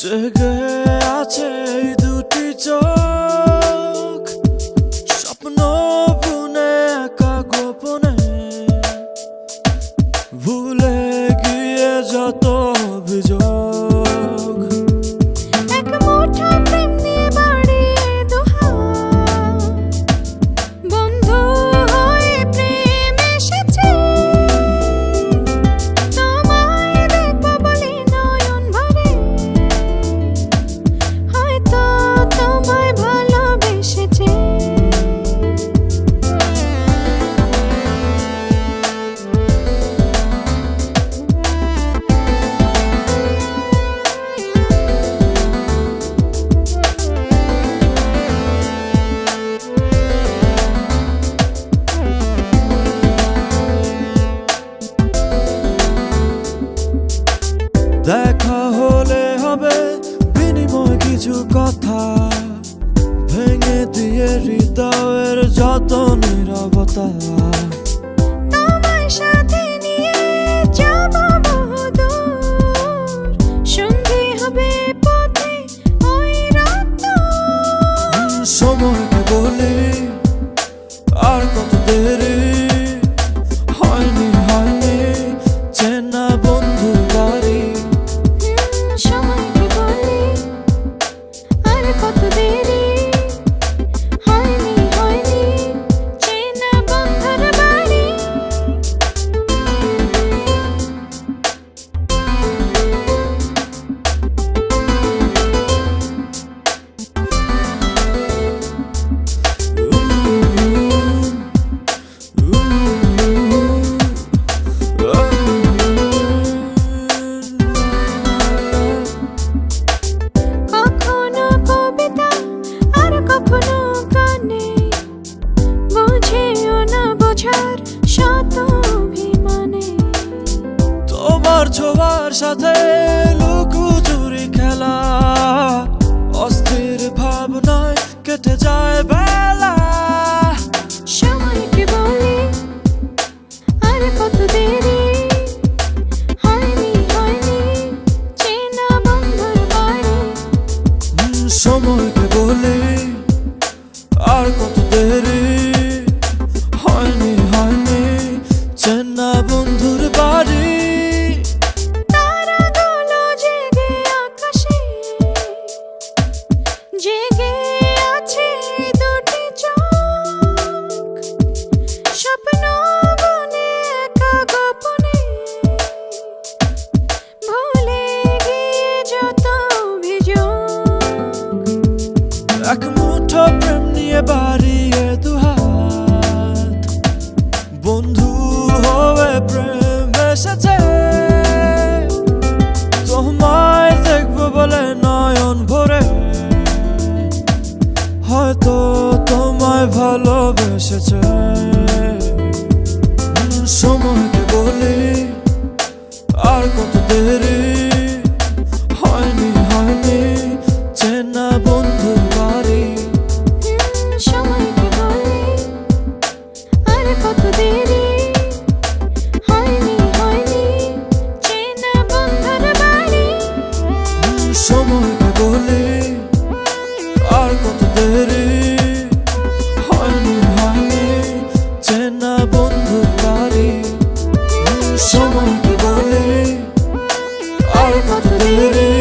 জেগে আছে এই দুটি চোখ, স্বপ্ন বুনে একা গোপনে, ভুলে গিয়ে যত অভিযোগ। এক মুঠো প্রেম নিয়ে বাড়িয়ে দুহাত, বন্ধু হয়ে প্রেম এসেছে। তোমায় দেখবো বলে নয়ন ভরে, হয়তো তোমায় ভালোবেসেছে। দেখা হলে হবে বিনিময় কিছু কথা, ভেঙে দিয়ে হৃদয়ের যত নীরবতা। তোমায় সাথে নিয়ে যাব বহুদূর, সঙ্গী হবে পথে ওই রাত। সময়কে বলি আর কত দেরি, হয়নি হয়নি চেনা বন্ধু বাড়ি। সময়কে বলি আর কত দেরি, হয়নি হয়নি চেনা বন্ধুর বাড়ি। কখনো কবিতা আর কখনো গানে, বুঝেও না বোঝার শত অভিমানে। তোমার ছোঁয়ার সাথে লুকোচুরি খেলা, অস্থির ভাবনায় কেটে যায় বেলা। সময়কে বলি আর কত দেরি, হয়নি হয়নি চেনা বন্ধুর বাড়ি। সময়কে বলি আর কত দেরি, হয়নি হয়নি চেনা বন্ধুর বাড়ি। তারাগুলো জেগে আকাশে, জেগে আছে দুটি চোখ, স্বপ্ন বনে একা গোপনে, ভুলে গিয়ে যত অভিযোগ। এক মুঠো প্রেম নিয়ে বাড়িয়ে দুহাত, বন্ধু হয়ে প্রেম এসেছে। তোমায় দেখবো বলে নয়ন ভরে, হয়তো তোমায় ভালোবেসেছে। সময়কে বলি আর কত দেরি, হয়নি হয়নি চেনা বন্ধু বাড়ি। সময়কে বলি আর কত দেরি, হয়নি হয়নি চেনা বন্ধুর বাড়ি। সময়কে বলি আর কত দেরি, হয়নি হয়নি চেনা বন্ধু বাড়ি। সময়কে বলি আর কত দেরি।